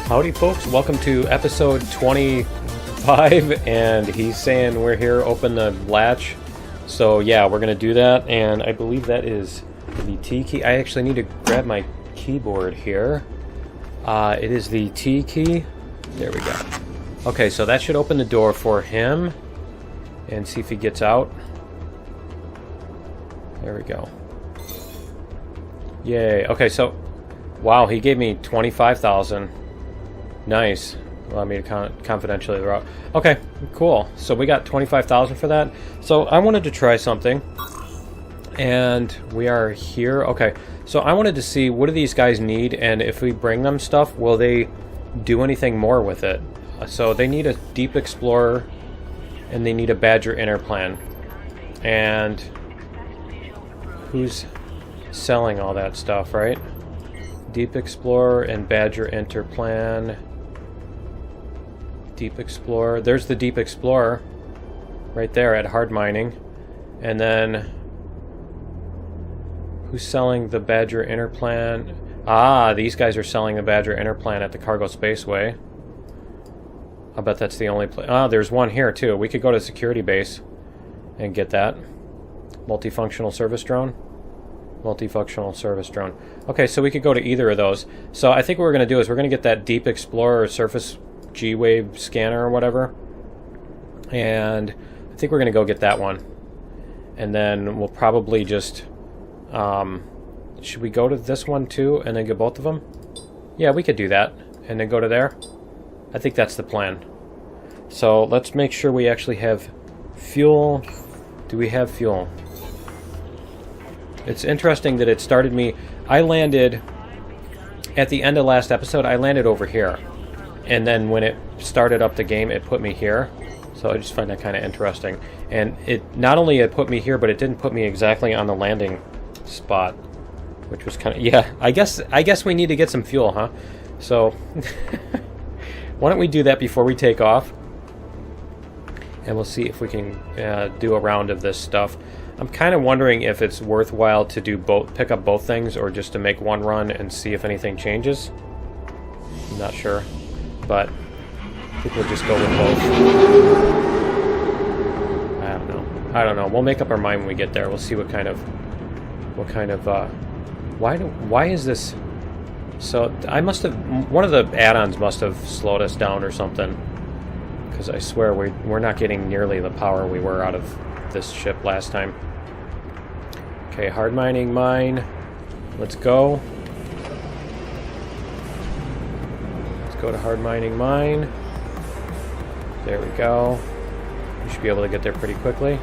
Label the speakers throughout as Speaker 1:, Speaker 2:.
Speaker 1: Howdy folks, welcome to episode 25, and he's saying we're here, open the latch. So yeah, we're gonna do that, and I believe that is the T key. I actually need to grab my keyboard here. It is the T key. There we go. Okay, so that should open the door for him, and see if he gets out. There we go. Yay. Okay, so wow, he gave me 25,000. Nice. Allow me to confidentially throw out. Okay, cool. So we got 25,000 for that. So I wanted to try something, and we are here. Okay, so I wanted to see what do these guys need, and if we bring them stuff, will they do anything more with it? So they need a Deep Explorer, and they need a Badger Inner Plan. And who's selling all that stuff, right? Deep Explorer and Badger Inner Plan. Deep Explorer. There's the Deep Explorer right there at Hard Mining. And then who's selling the Badger Inner Plan? Ah, these guys are selling the Badger Inner Plan at the Cargo Spaceway. I bet that's the only place. Ah, there's one here too. We could go to the security base and get that. Multifunctional service drone. Multifunctional service drone. Okay, so we could go to either of those. So I think what we're going to do is we're going to get that Deep Explorer surface G-Wave scanner or whatever, and I think we're going to go get that one, and then we'll probably just should we go to this one too and then get both of them? Yeah, we could do that and then go to there. I think that's the plan. So let's make sure we actually have fuel. Do we have fuel? It's interesting that it started me. I landed at the end of last episode. I landed over here. And then when it started up the game, it put me here. So I just find that kind of interesting. And it not only it put me here, but it didn't put me exactly on the landing spot, which was kind of, yeah. I guess we need to get some fuel, huh? So why don't we do that before we take off? And we'll see if we can do a round of this stuff. I'm kind of wondering if it's worthwhile to do both, pick up both things, or just to make one run and see if anything changes. I'm not sure. But I think we'll just go with both. I don't know. We'll make up our mind when we get there. We'll see what kind of why is this? So I must have, one of the add-ons must have slowed us down or something, because I swear we're not getting nearly the power we were out of this ship last time. Okay, hard mining mine. Let's go. Go to hard mining mine. There we go. We should be able to get there pretty quickly.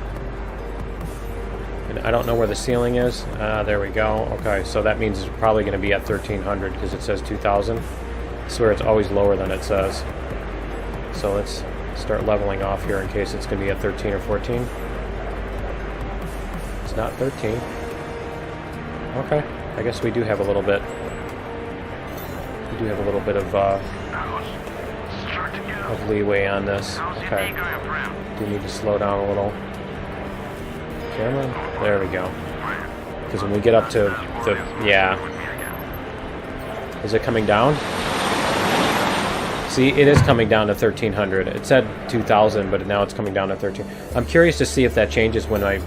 Speaker 1: And I don't know where the ceiling is. There we go. Okay, so that means it's probably going to be at 1300 because it says 2000. I swear it's always lower than it says. So let's start leveling off here in case it's going to be at 13 or 14. It's not 13. Okay, I guess we do have a little bit. We do have a little bit of leeway on this. Okay. Do need to slow down a little. Camera? There we go. Because when we get up to the... Yeah. Is it coming down? See, it is coming down to 1300. It said 2000, but now it's coming down to 13. I'm curious to see if that changes when I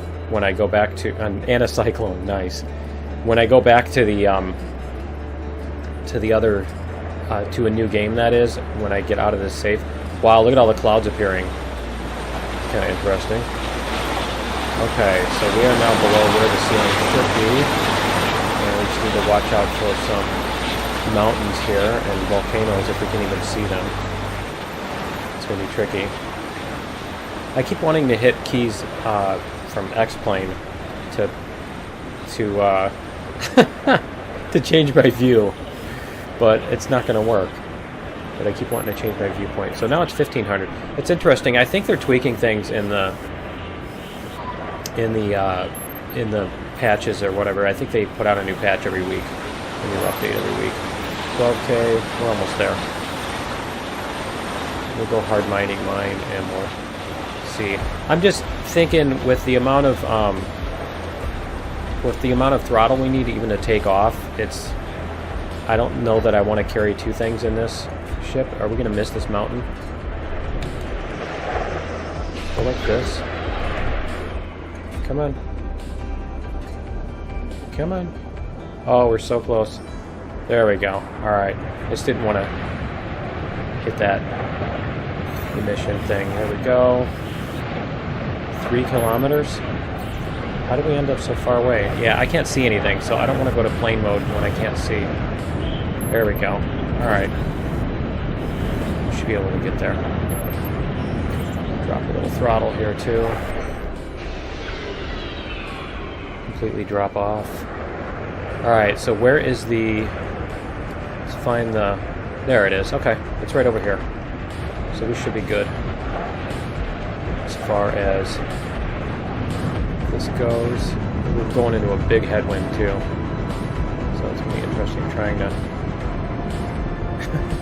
Speaker 1: go back to... And a cyclone, nice. When I go back to the other... to a new game, that is, when I get out of this safe. Wow, look at all the clouds appearing. Kind of interesting. Okay, so we are now below where the ceiling should be. And we just need to watch out for some mountains here and volcanoes if we can even see them. It's going to be tricky. I keep wanting to hit keys from X-Plane to to change my view. But it's not going to work. But I keep wanting to change my viewpoint. So now it's 1500. It's interesting. I think they're tweaking things in the patches or whatever. I think they put out a new patch every week, a new update every week. 12K. We're almost there. We'll go hard mining mine, and we'll see. I'm just thinking with the amount of throttle we need even to take off, I don't know that I want to carry two things in this ship. Are we going to miss this mountain? Go like this. Come on. Come on. Oh, we're so close. There we go. Alright. Just didn't want to hit that emission thing. There we go. 3 kilometers? How did we end up so far away? Yeah, I can't see anything, so I don't want to go to plane mode when I can't see. There we go. Alright. Should be able to get there. Drop a little throttle here, too. Completely drop off. Alright, so where is the... Let's find the... There it is. Okay, it's right over here. So we should be good. As far as this goes. We're going into a big headwind, too. So it's going to be interesting trying to...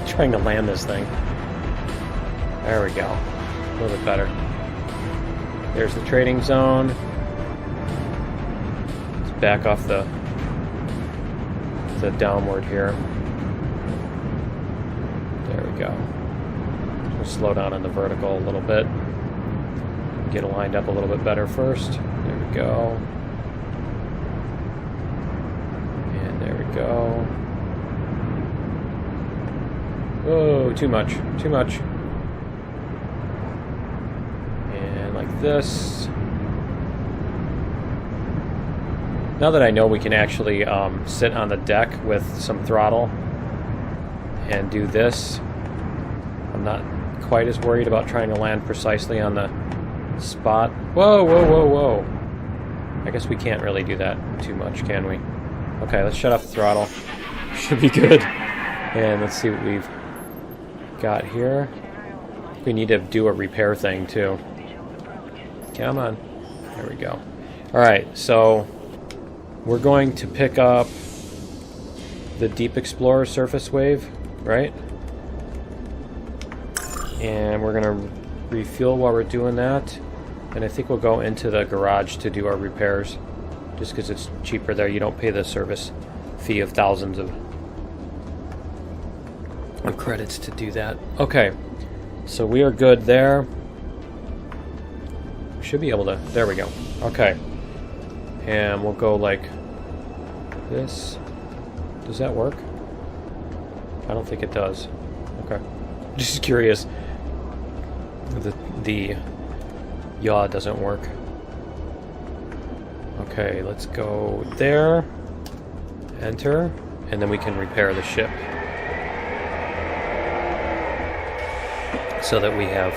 Speaker 1: trying to land this thing. There we go. A little bit better. There's the trading zone. Let's back off the downward here. There we go. We'll slow down on the vertical a little bit. Get it lined up a little bit better first. There we go. And there we go. Oh, too much. Too much. And like this. Now that I know we can actually sit on the deck with some throttle and do this, I'm not quite as worried about trying to land precisely on the spot. Whoa, whoa, whoa, whoa. I guess we can't really do that too much, can we? Okay, let's shut off the throttle. Should be good. And let's see what we've got here. We need to do a repair thing, too. Come on. There we go. Alright, so we're going to pick up the Deep Explorer surface wave, right? And we're going to refuel while we're doing that. And I think we'll go into the garage to do our repairs. Just because it's cheaper there. You don't pay the service fee of thousands of credits to do that. Okay. So we are good there. We should be able to... There we go. Okay. And we'll go like this. Does that work? I don't think it does. Okay. Just curious. The yaw doesn't work. Okay, let's go there. Enter. And then we can repair the ship. So that we have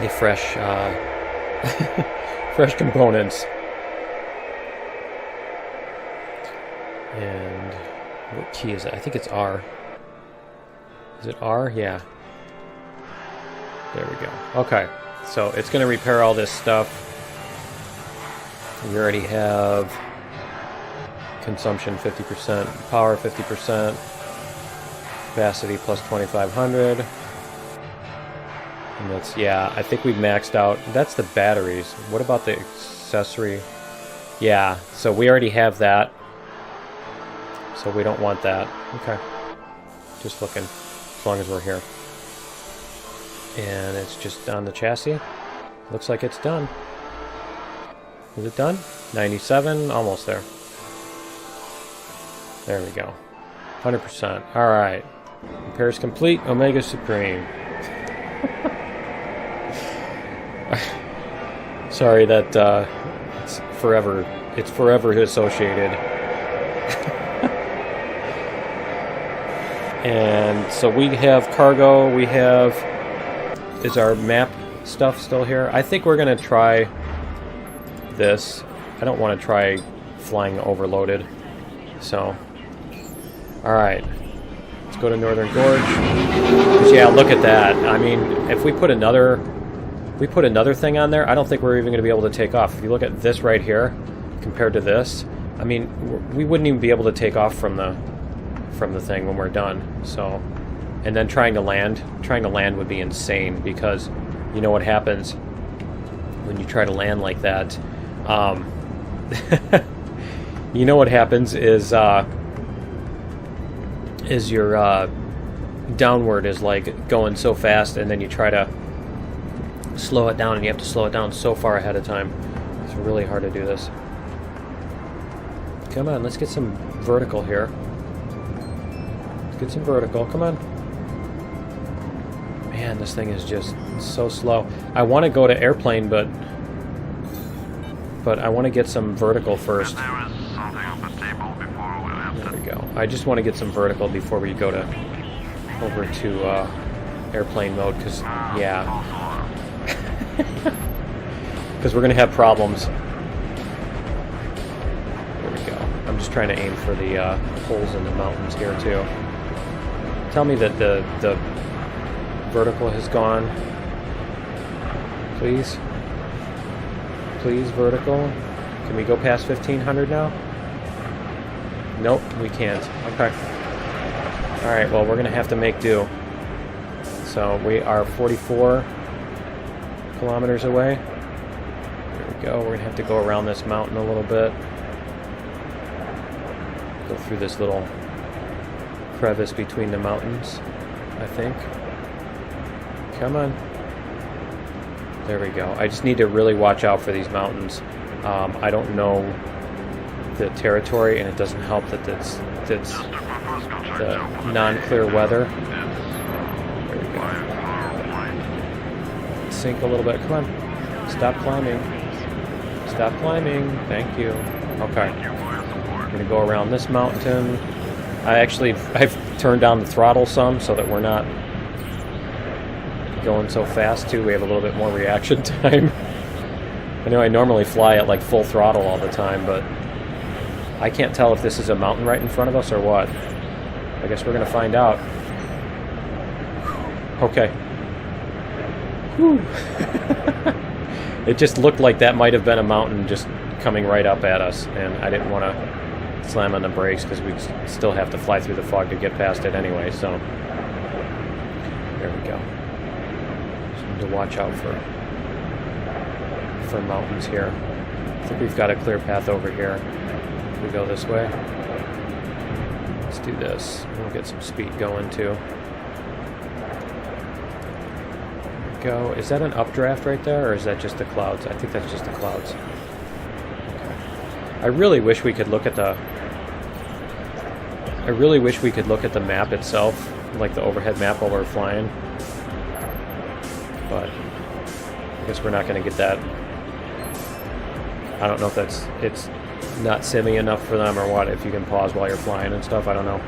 Speaker 1: a fresh fresh components. And what key is it? I think it's R. Is it R? Yeah. There we go. Okay. So it's going to repair all this stuff. We already have consumption 50%, power 50%, capacity plus 2,500. And that's, yeah, I think we've maxed out. That's the batteries. What about the accessory? Yeah, so we already have that. So we don't want that. Okay. Just looking, as long as we're here. And it's just on the chassis. Looks like it's done. Is it done? 97, almost there. There we go. 100%. Alright. Repairs complete. Omega Supreme. Sorry that it's forever associated. And so we have cargo, we have... Is our map stuff still here? I think we're going to try this. I don't want to try flying overloaded. So, alright. Let's go to Northern Gorge. Yeah, look at that. I mean, if we put another thing on there, I don't think we're even going to be able to take off. If you look at this right here, compared to this, I mean, we wouldn't even be able to take off from the thing when we're done. So, and then trying to land would be insane, because you know what happens when you try to land like that. You know what happens is your downward is like going so fast, and then you try to slow it down, and you have to slow it down so far ahead of time. It's really hard to do this. Come on, let's get some vertical here. Let's get some vertical. Come on. Man, this thing is just so slow. I want to go to airplane, but I want to get some vertical first. There we go. I just want to get some vertical before we go over to airplane mode, because yeah, because we're gonna have problems. There we go. I'm just trying to aim for the holes in the mountains here too. Tell me that the vertical has gone. Please. Please, vertical. Can we go past 1500 now? Nope, we can't. Okay. Alright, well, we're going to have to make do. So we are 44 kilometers away. There we go. We're going to have to go around this mountain a little bit. Go through this little crevice between the mountains, I think. Come on. There we go. I just need to really watch out for these mountains. I don't know the territory, and it doesn't help that it's the non-clear weather. There we go. Sink a little bit. Come on. Stop climbing. Stop climbing. Thank you. Okay. I'm going to go around this mountain. I've turned down the throttle some so that we're not going so fast too. We have a little bit more reaction time. I know I normally fly at like full throttle all the time, but I can't tell if this is a mountain right in front of us or what. I guess we're going to find out. Okay. Whew. It just looked like that might have been a mountain just coming right up at us, and I didn't want to slam on the brakes because we still have to fly through the fog to get past it anyway, so there we go. Just need to watch out for mountains here. I think we've got a clear path over here. Can we go this way? Let's do this. We'll get some speed going too. There we go. Is that an updraft right there, or is that just the clouds? I think that's just the clouds. Okay. I really wish we could look at the map itself, like the overhead map while we're flying. But I guess we're not going to get that. I don't know if it's not simmy enough for them or what, if you can pause while you're flying and stuff, I don't know.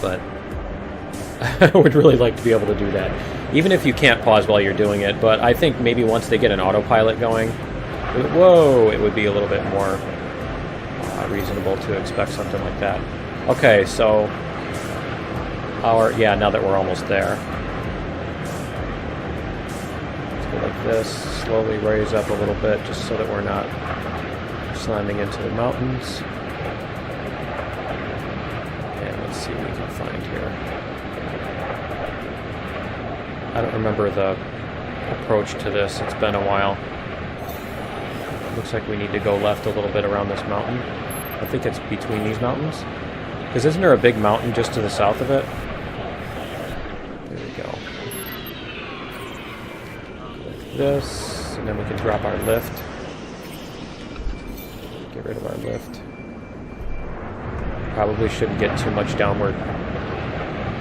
Speaker 1: But I would really like to be able to do that. Even if you can't pause while you're doing it, but I think maybe once they get an autopilot going, it would be a little bit more reasonable to expect something like that. Okay, so now that we're almost there. Let's go like this, slowly raise up a little bit just so that we're not slamming into the mountains. And let's see what we can find here. I don't remember the approach to this. It's been a while. Looks like we need to go left a little bit around this mountain. I think it's between these mountains. Because isn't there a big mountain just to the south of it? There we go. Like this, and then we can drop our lift. Get rid of our lift. Probably shouldn't get too much downward.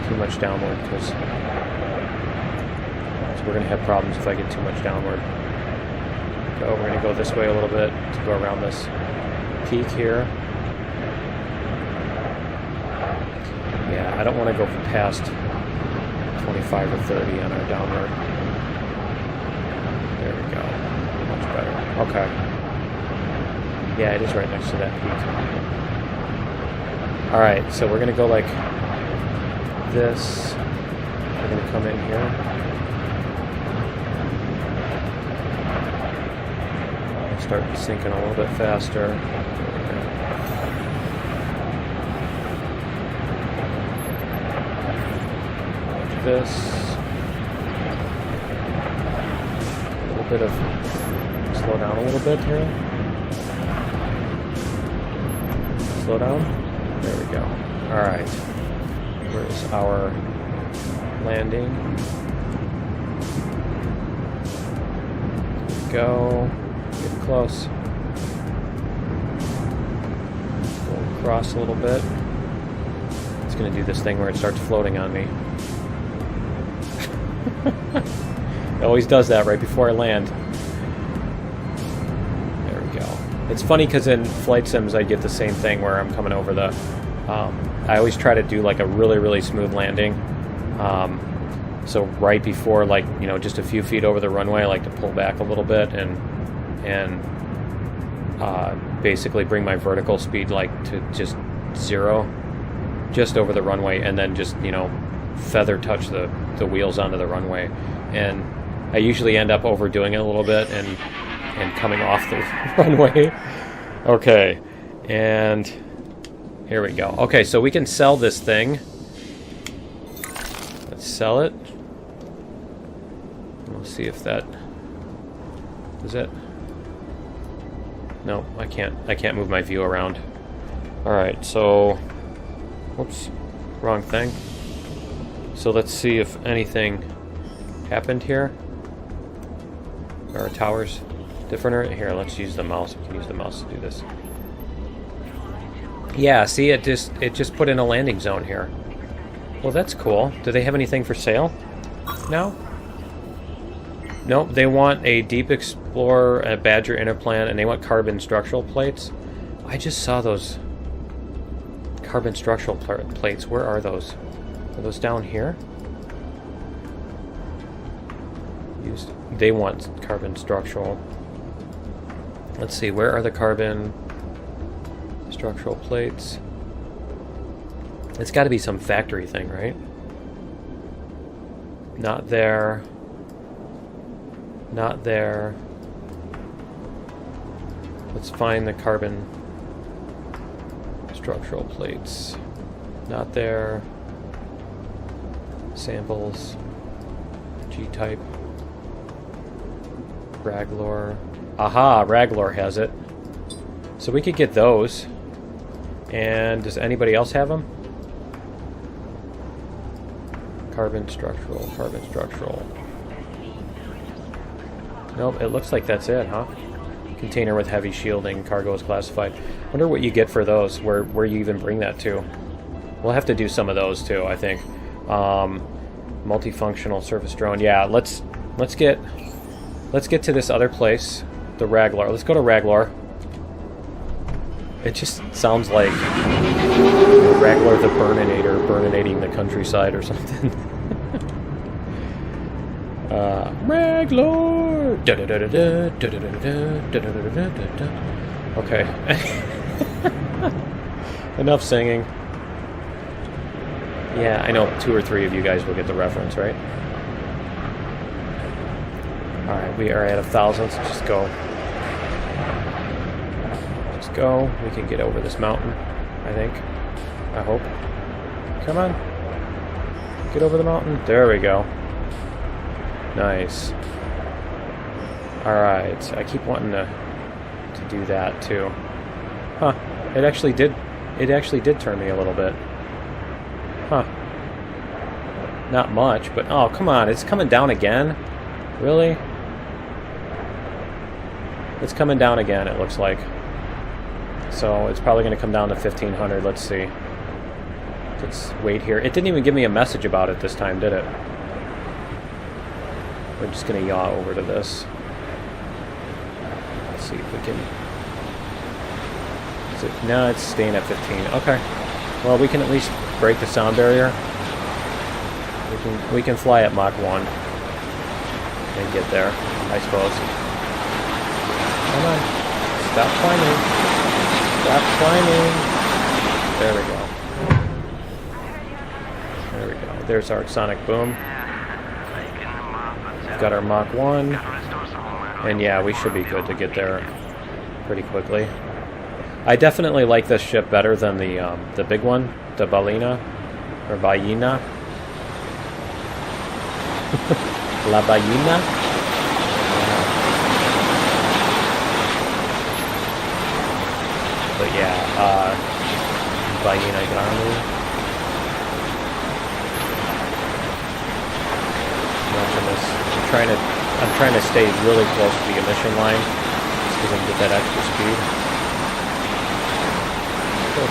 Speaker 1: Because we're going to have problems if I get too much downward. We're going to go this way a little bit to go around this peak here. Yeah, I don't want to go past 25 or 30 on our downward. There we go. Much better. Okay. Yeah, it is right next to that peak. Alright, so we're going to go like this. We're going to come in here. Start sinking a little bit faster. Like this. A little bit of slow down a little bit here. Slow down. There we go. Alright. Where's our landing. Go. Get close. Go across a little bit. It's going to do this thing where it starts floating on me. It always does that right before I land. There we go. It's funny because in flight sims I get the same thing where I'm coming over the... I always try to do like a really, really smooth landing. So right before, like, you know, just a few feet over the runway, I like to pull back a little bit and basically bring my vertical speed like to just 0, just over the runway, and then just, you know, feather touch the wheels onto the runway. And I usually end up overdoing it a little bit and coming off the runway. Okay, and here we go. Okay, so we can sell this thing. Let's sell it. We'll see if that is it. No, I can't move my view around. Alright, so whoops, wrong thing. So let's see if anything happened here. Are our towers different? Here, let's use the mouse. We can use the mouse to do this. Yeah, see, it just put in a landing zone here. Well, that's cool. Do they have anything for sale? No? Nope, they want a Deep Explorer, a Badger Interplan, and they want carbon structural plates. I just saw those carbon structural plates. Where are those? Are those down here? They want carbon structural. Let's see, where are the carbon structural plates? It's got to be some factory thing, right? Not there. Not there. Let's find the carbon structural plates. Not there. Samples. G-type. Raglor. Aha, Raglor has it. So we could get those. And does anybody else have them? Carbon structural, carbon structural. Nope, it looks like that's it, huh? Container with heavy shielding, cargo is classified. Wonder what you get for those, where you even bring that to. We'll have to do some of those too, I think. Multifunctional surface drone. Yeah, let's get to this other place, the Raglor. Let's go to Raglor. It just sounds like Raglor the Burninator, burninating the countryside or something. Raglor! Okay. Enough singing. Yeah, I know 2 or 3 of you guys will get the reference, right? Alright, we are at 1,000, so just go. Just go. We can get over this mountain, I think. I hope. Come on. Get over the mountain. There we go. Nice. Alright, I keep wanting to do that too. Huh. It actually did turn me a little bit. Huh. Not much, but oh, come on, it's coming down again? Really? It's coming down again, it looks like. So it's probably going to come down to 1,500. Let's see. Let's wait here. It didn't even give me a message about it this time, did it? We're just going to yaw over to this. Let's see if we can... Is it... No, it's staying at 15. Okay. Well, we can at least break the sound barrier. We can fly at Mach 1 and get there, I suppose. Come on. Stop climbing. Stop climbing. There we go. There we go. There's our sonic boom. We've got our Mach 1. And yeah, we should be good to get there pretty quickly. I definitely like this ship better than the big one, the Balina, or Ballina. La Ballina. But yeah, Ballina Grande. I'm trying to stay really close to the emission line, just because I can get that extra speed. Cool.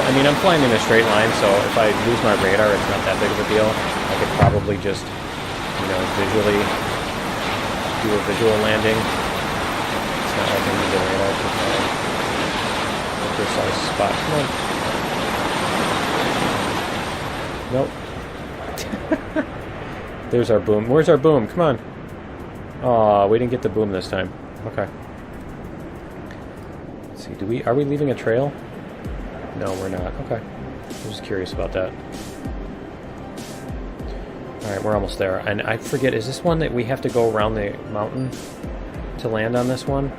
Speaker 1: I mean, I'm flying in a straight line, so if I lose my radar, it's not that big of a deal. I could probably just, you know, visually do a visual landing. It's not like I need the radar to find a precise spot. Come on. Nope. There's our boom. Where's our boom? Come on. Aw, we didn't get the boom this time. Okay. Let's see, are we leaving a trail? No, we're not. Okay. I'm just curious about that. Alright, we're almost there. And I forget, is this one that we have to go around the mountain to land on this one?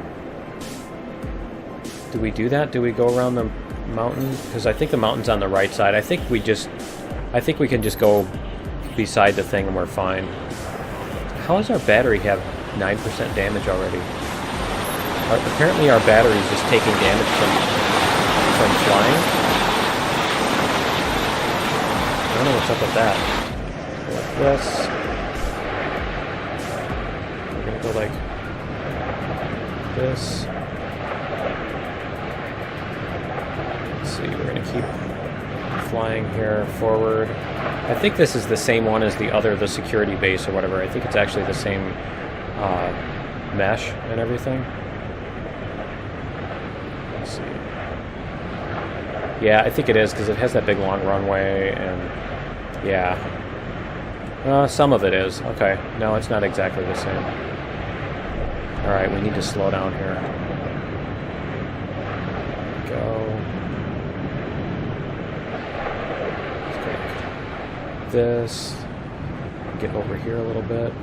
Speaker 1: Do we do that? Do we go around the mountain? Because I think the mountain's on the right side. I think we can just go beside the thing and we're fine. How does our battery have 9% damage already? Apparently our battery is just taking damage from flying. I don't know what's up with that. Like this. We're gonna go like this. Let's see, we're gonna keep flying here forward. I think this is the same one as the security base or whatever. I think it's actually the same mesh and everything. Let's see. Yeah, I think it is, because it has that big long runway, and yeah. Some of it is. Okay. No, it's not exactly the same. Alright, we need to slow down here. Go. Let's go like this. Get over here a little bit.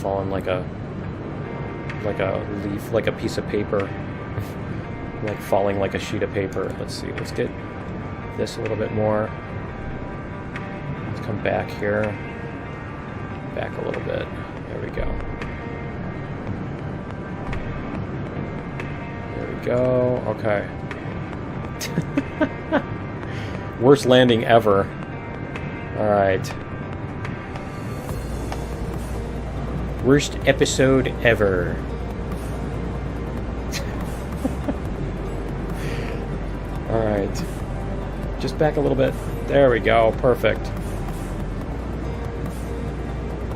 Speaker 1: Falling like a leaf, like a piece of paper. Like falling like a sheet of paper. Let's see, let's get this a little bit more. Let's come back here. Back a little bit. There we go. There we go. Okay. Worst landing ever. Alright. Worst episode ever. Alright. Just back a little bit. There we go. Perfect.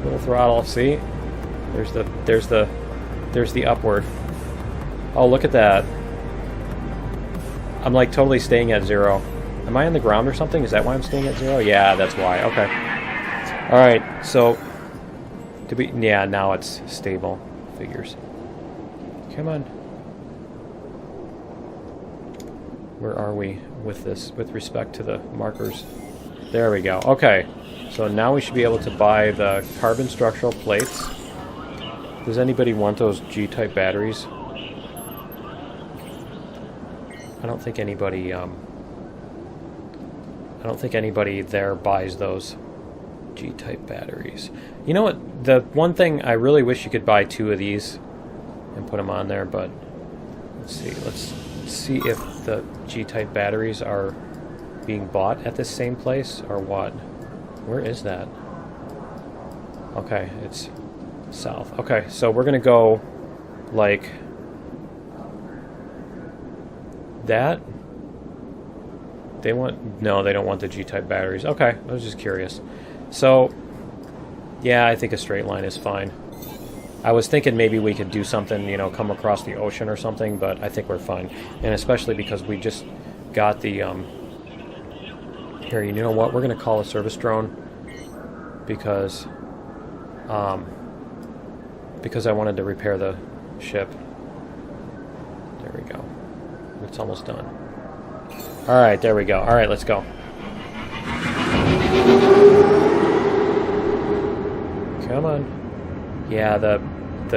Speaker 1: Little throttle. See? There's the upward. Oh, look at that. I'm like totally staying at 0. Am I on the ground or something? Is that why I'm staying at 0? Yeah, that's why. Okay. Alright, so yeah, now it's stable. Figures. Come on. Where are we with this, with respect to the markers? There we go. Okay. So now we should be able to buy the carbon structural plates. Does anybody want those G-type batteries? I don't think anybody there buys those G-type batteries. You know what? The one thing, I really wish you could buy 2 of these and put them on there, but let's see. Let's see if the G-type batteries are being bought at the same place or what. Where is that? Okay, it's south. Okay, so we're gonna go like that. They want... No, they don't want the G-type batteries. Okay, I was just curious. So, yeah, I think a straight line is fine. I was thinking maybe we could do something, you know, come across the ocean or something, but I think we're fine. And especially because we just got the, here, you know what? We're going to call a service drone because I wanted to repair the ship. There we go. It's almost done. Alright, there we go. Alright, let's go. Come on. Yeah, the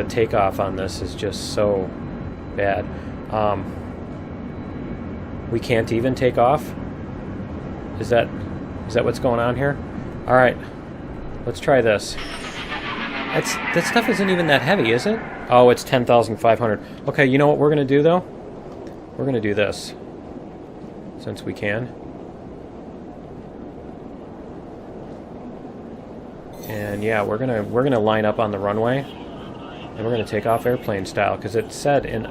Speaker 1: takeoff on this is just so bad. We can't even take off? Is that what's going on here? Alright. Let's try this. That stuff isn't even that heavy, is it? Oh, it's 10,500. Okay, you know what we're going to do, though? We're going to do this. since we can. And yeah, we're gonna line up on the runway, and we're gonna take off airplane style because it said in.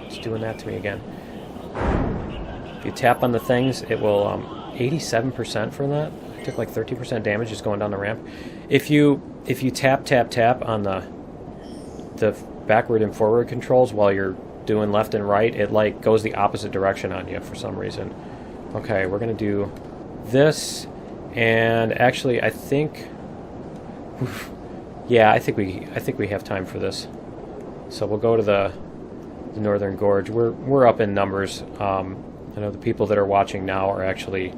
Speaker 1: It's doing that to me again. If you tap on the things, it will 87% for that. I took like 30% damage just going down the ramp. If you tap on the backward and forward controls while you're doing left and right, it like goes the opposite direction on you for some reason. Okay, we're gonna do this, and actually I think. Yeah, I think we have time for this. So we'll go to the northern gorge. We're up in numbers. I know the people that are watching now are actually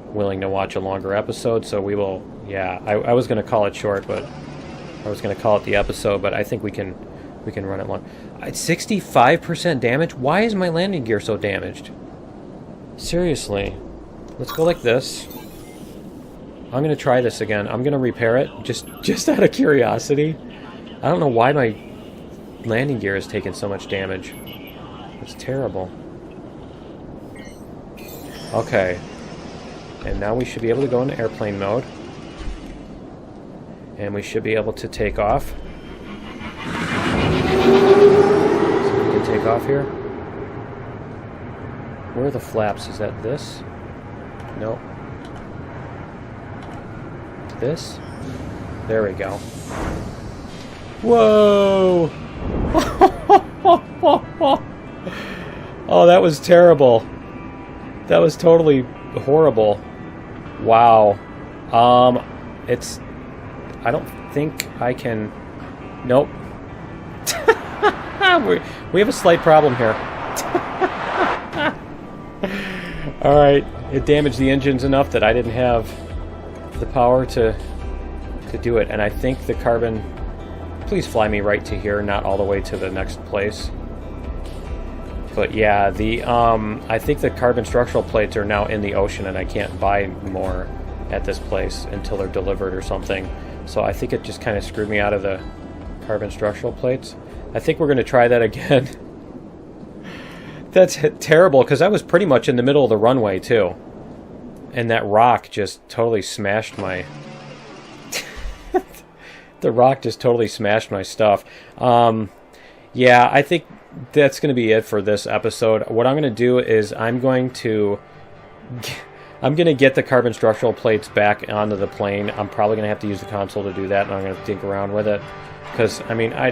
Speaker 1: willing to watch a longer episode, so we will. Yeah, I was going to call it short, but I was going to call it the episode, but I think we can run it long. 65% damage. Why is my landing gear so damaged? Seriously, let's go like this. I'm going to try this again. I'm going to repair it, just out of curiosity. I don't know why my landing gear is taking so much damage. It's terrible. Okay. And now we should be able to go into airplane mode. And we should be able to take off. So we can take off here. Where are the flaps? Is that this? Nope. This? There we go. Whoa! Oh, that was terrible. That was totally horrible. Wow. It's... I don't think I can... Nope. We have a slight problem here. Alright. It damaged the engines enough that I didn't have the power to do it, and I think the carbon. Please fly me right to here, not all the way to the next place. But yeah, the I think the carbon structural plates are now in the ocean, and I can't buy more at this place until they're delivered or something. So I think it just kind of screwed me out of the carbon structural plates. I think we're going to try that again. That's terrible, because I was pretty much in the middle of the runway too. And that rock just totally smashed my... The rock just totally smashed my stuff. Yeah, I think that's going to be it for this episode. What I'm going to do is I'm going to get the carbon structural plates back onto the plane. I'm probably going to have to use the console to do that, and I'm going to dink around with it. Because, I mean, I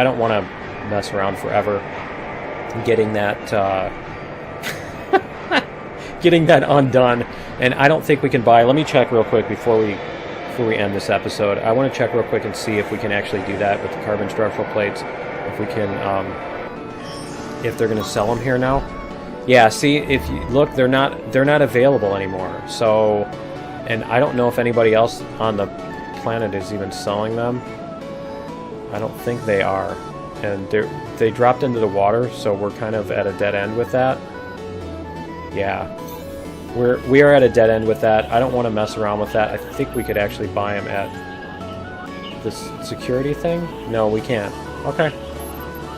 Speaker 1: don't want to mess around forever getting that... getting that undone, and I don't think we can buy. Let me check real quick before we end this episode. I want to check real quick and see if we can actually do that with the carbon structural plates. If we can, if they're going to sell them here now. Yeah, see, if you look, they're not available anymore. So, and I don't know if anybody else on the planet is even selling them. I don't think they are, and they dropped into the water, so we're kind of at a dead end with that. Yeah. We are at a dead end with that. I don't want to mess around with that. I think we could actually buy them at this security thing. No, we can't. Okay.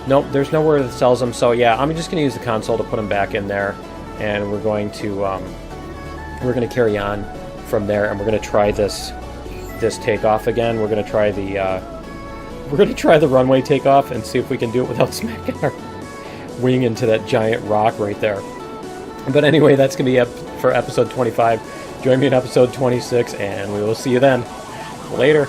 Speaker 1: Nope, there's nowhere that sells them. So yeah, I'm just going to use the console to put them back in there, and we're going to carry on from there, and we're going to try this takeoff again. We're going to try the runway takeoff and see if we can do it without smacking our wing into that giant rock right there. But anyway, that's going to be it for episode 25. Join me in episode 26, and we will see you then. Later.